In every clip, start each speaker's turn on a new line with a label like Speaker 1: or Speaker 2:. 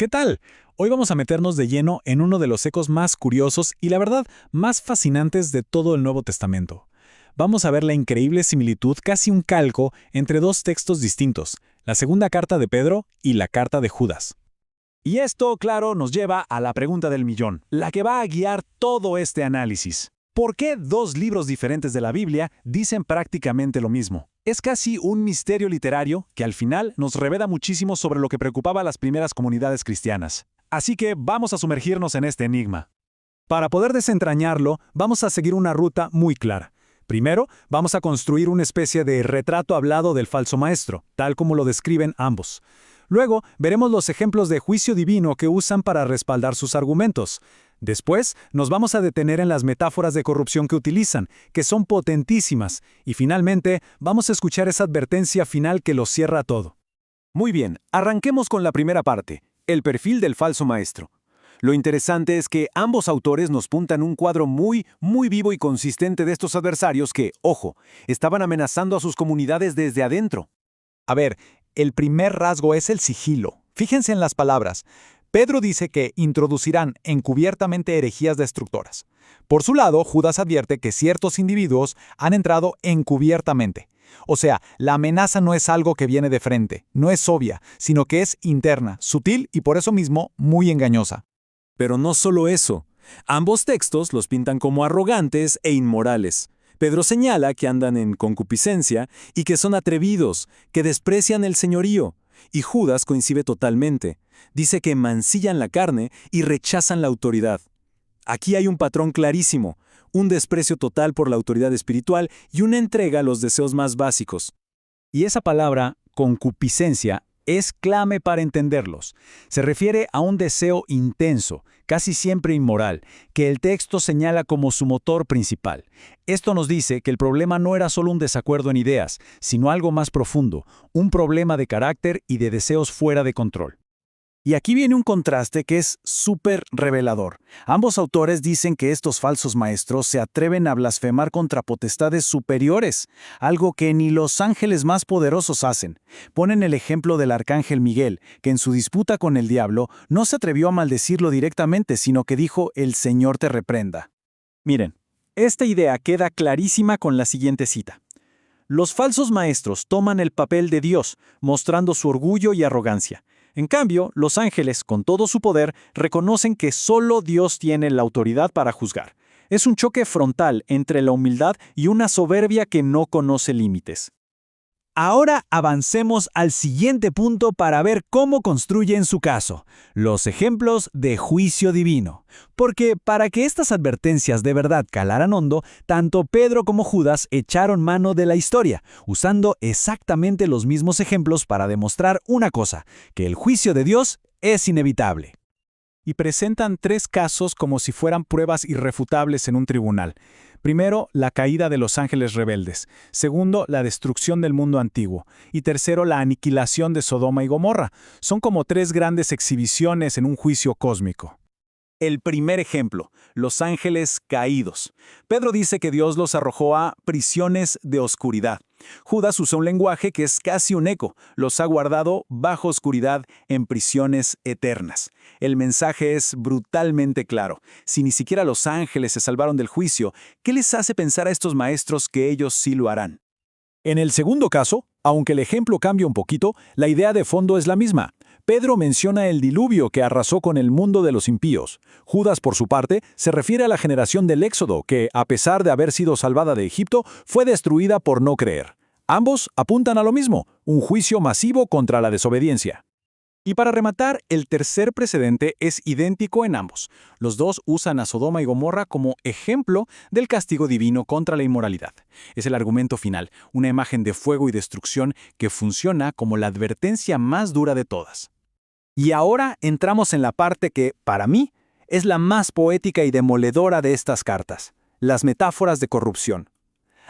Speaker 1: ¿qué tal? Hoy vamos a meternos de lleno en uno de los ecos más curiosos y la verdad más fascinantes de todo el Nuevo Testamento. Vamos a ver la increíble similitud, casi un calco, entre dos textos distintos, la segunda carta de Pedro y la carta de Judas.
Speaker 2: Y esto, claro, nos lleva a la pregunta del millón, la que va a guiar todo este análisis. ¿Por qué dos libros diferentes de la Biblia dicen prácticamente lo mismo? Es casi un misterio literario que al final nos revela muchísimo sobre lo que preocupaba a las primeras comunidades cristianas. Así que vamos a sumergirnos en este enigma. Para poder desentrañarlo, vamos a seguir una ruta muy clara. Primero, vamos a construir una especie de retrato hablado del falso maestro, tal como lo describen ambos. Luego, veremos los ejemplos de juicio divino que usan para respaldar sus argumentos. Después, nos vamos a detener en las metáforas de corrupción que utilizan, que son potentísimas. Y finalmente, vamos a escuchar esa advertencia final que lo cierra todo.
Speaker 3: Muy bien, arranquemos con la primera parte, el perfil del falso maestro. Lo interesante es que ambos autores nos puntan un cuadro muy vivo y consistente de estos adversarios que, ojo, estaban amenazando a sus comunidades desde adentro.
Speaker 2: A ver, el primer rasgo es el sigilo. Fíjense en las palabras. Pedro dice que introducirán encubiertamente herejías destructoras. Por su lado, Judas advierte que ciertos individuos han entrado encubiertamente. O sea, la amenaza no es algo que viene de frente, no es obvia, sino que es interna, sutil y por eso mismo muy engañosa.
Speaker 3: Pero no solo eso. Ambos textos los pintan como arrogantes e inmorales. Pedro señala que andan en concupiscencia y que son atrevidos, que desprecian el señorío. Y Judas coincide totalmente. Dice que mancillan la carne y rechazan la autoridad. Aquí hay un patrón clarísimo, un desprecio total por la autoridad espiritual y una entrega a los deseos más básicos.
Speaker 2: Y esa palabra, concupiscencia, es clave para entenderlos. Se refiere a un deseo intenso, casi siempre inmoral, que el texto señala como su motor principal. Esto nos dice que el problema no era solo un desacuerdo en ideas, sino algo más profundo, un problema de carácter y de deseos fuera de control. Y aquí viene un contraste que es súper revelador. Ambos autores dicen que estos falsos maestros se atreven a blasfemar contra potestades superiores, algo que ni los ángeles más poderosos hacen. Ponen el ejemplo del arcángel Miguel, que en su disputa con el diablo no se atrevió a maldecirlo directamente, sino que dijo, «El Señor te reprenda». Miren, esta idea queda clarísima con la siguiente cita. Los falsos maestros toman el papel de Dios, mostrando su orgullo y arrogancia. En cambio, los ángeles, con todo su poder, reconocen que solo Dios tiene la autoridad para juzgar. Es un choque frontal entre la humildad y una soberbia que no conoce límites. Ahora avancemos al siguiente punto para ver cómo construyen su caso, los ejemplos de juicio divino. Porque para que estas advertencias de verdad calaran hondo, tanto Pedro como Judas echaron mano de la historia, usando exactamente los mismos ejemplos para demostrar una cosa, que el juicio de Dios es inevitable. Y presentan tres casos como si fueran pruebas irrefutables en un tribunal. Primero, la caída de los ángeles rebeldes. Segundo, la destrucción del mundo antiguo. Y tercero, la aniquilación de Sodoma y Gomorra. Son como tres grandes exhibiciones en un juicio cósmico. El primer ejemplo, los ángeles caídos. Pedro dice que Dios los arrojó a prisiones de oscuridad. Judas usa un lenguaje que es casi un eco. Los ha guardado bajo oscuridad en prisiones eternas. El mensaje es brutalmente claro. Si ni siquiera los ángeles se salvaron del juicio, ¿qué les hace pensar a estos maestros que ellos sí lo harán? En el segundo caso, aunque el ejemplo cambia un poquito, la idea de fondo es la misma. Pedro menciona el diluvio que arrasó con el mundo de los impíos. Judas, por su parte, se refiere a la generación del Éxodo, que, a pesar de haber sido salvada de Egipto, fue destruida por no creer. Ambos apuntan a lo mismo, un juicio masivo contra la desobediencia. Y para rematar, el tercer precedente es idéntico en ambos. Los dos usan a Sodoma y Gomorra como ejemplo del castigo divino contra la inmoralidad. Es el argumento final, una imagen de fuego y destrucción que funciona como la advertencia más dura de todas. Y ahora entramos en la parte que, para mí, es la más poética y demoledora de estas cartas, las metáforas de corrupción.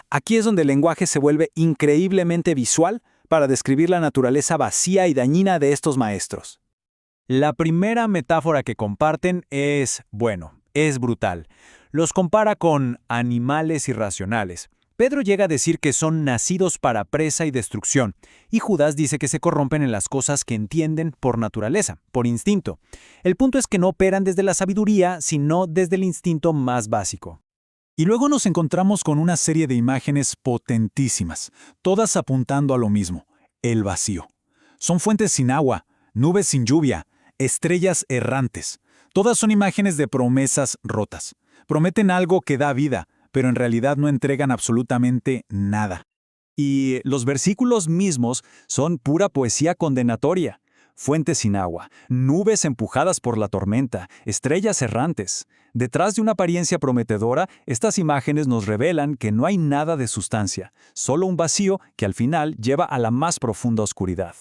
Speaker 2: Aquí es donde el lenguaje se vuelve increíblemente visual para describir la naturaleza vacía y dañina de estos maestros. La primera metáfora que comparten es brutal. Los compara con animales irracionales. Pedro llega a decir que son nacidos para presa y destrucción, y Judas dice que se corrompen en las cosas que entienden por naturaleza, por instinto. El punto es que no operan desde la sabiduría, sino desde el instinto más básico.
Speaker 1: Y luego nos encontramos con una serie de imágenes potentísimas, todas apuntando a lo mismo, el vacío. Son fuentes sin agua, nubes sin lluvia, estrellas errantes. Todas son imágenes de promesas rotas. Prometen algo que da vida, pero en realidad no entregan absolutamente nada.
Speaker 2: Y los versículos mismos son pura poesía condenatoria. Fuentes sin agua, nubes empujadas por la tormenta, estrellas errantes. Detrás de una apariencia prometedora, estas imágenes nos revelan que no hay nada de sustancia, solo un vacío que al final lleva a la más profunda oscuridad.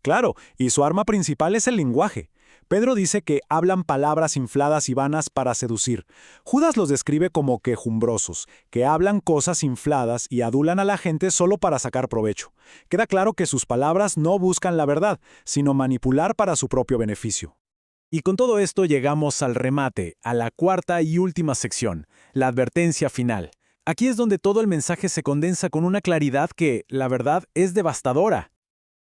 Speaker 1: Claro, y su arma principal es el lenguaje. Pedro dice que hablan palabras infladas y vanas para seducir. Judas los describe como quejumbrosos, que hablan cosas infladas y adulan a la gente solo para sacar provecho. Queda claro que sus palabras no buscan la verdad, sino manipular para su propio beneficio. Y con todo esto llegamos al remate, a la cuarta y última sección, la advertencia final. Aquí es donde todo el mensaje se condensa con una claridad que, la verdad, es devastadora.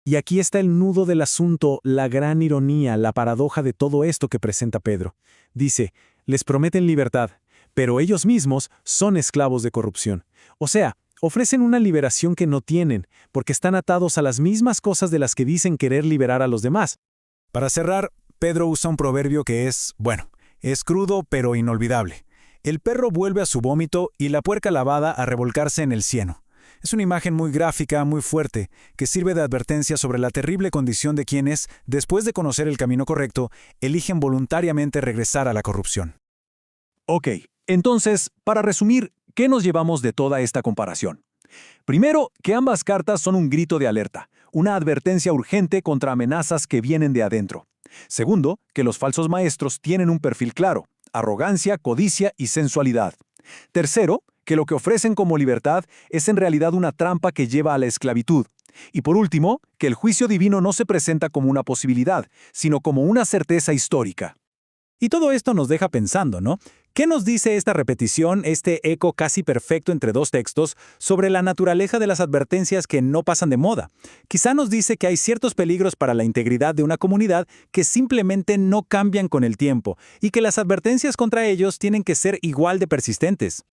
Speaker 1: Y aquí está el nudo del asunto, la gran ironía, la paradoja de todo esto que presenta Pedro. Dice, les prometen libertad, pero ellos mismos son esclavos de corrupción. O sea, ofrecen una liberación que no tienen, porque están atados a las mismas cosas de las que dicen querer liberar a los demás. Para cerrar, Pedro usa un proverbio que es crudo pero inolvidable. El perro vuelve a su vómito y la puerca lavada a revolcarse en el cieno. Es una imagen muy gráfica, muy fuerte, que sirve de advertencia sobre la terrible condición de quienes, después de conocer el camino correcto, eligen voluntariamente regresar a la corrupción.
Speaker 2: Ok, entonces, para resumir, ¿qué nos llevamos de toda esta comparación? Primero, que ambas cartas son un grito de alerta, una advertencia urgente contra amenazas que vienen de adentro. Segundo, que los falsos maestros tienen un perfil claro, arrogancia, codicia y sensualidad. Tercero, que lo que ofrecen como libertad es en realidad una trampa que lleva a la esclavitud. Y por último, que el juicio divino no se presenta como una posibilidad, sino como una certeza histórica. Y todo esto nos deja pensando, ¿no? ¿Qué nos dice esta repetición, este eco casi perfecto entre dos textos, sobre la naturaleza de las advertencias que no pasan de moda? Quizá nos dice que hay ciertos peligros para la integridad de una comunidad que simplemente no cambian con el tiempo, y que las advertencias contra ellos tienen que ser igual de persistentes.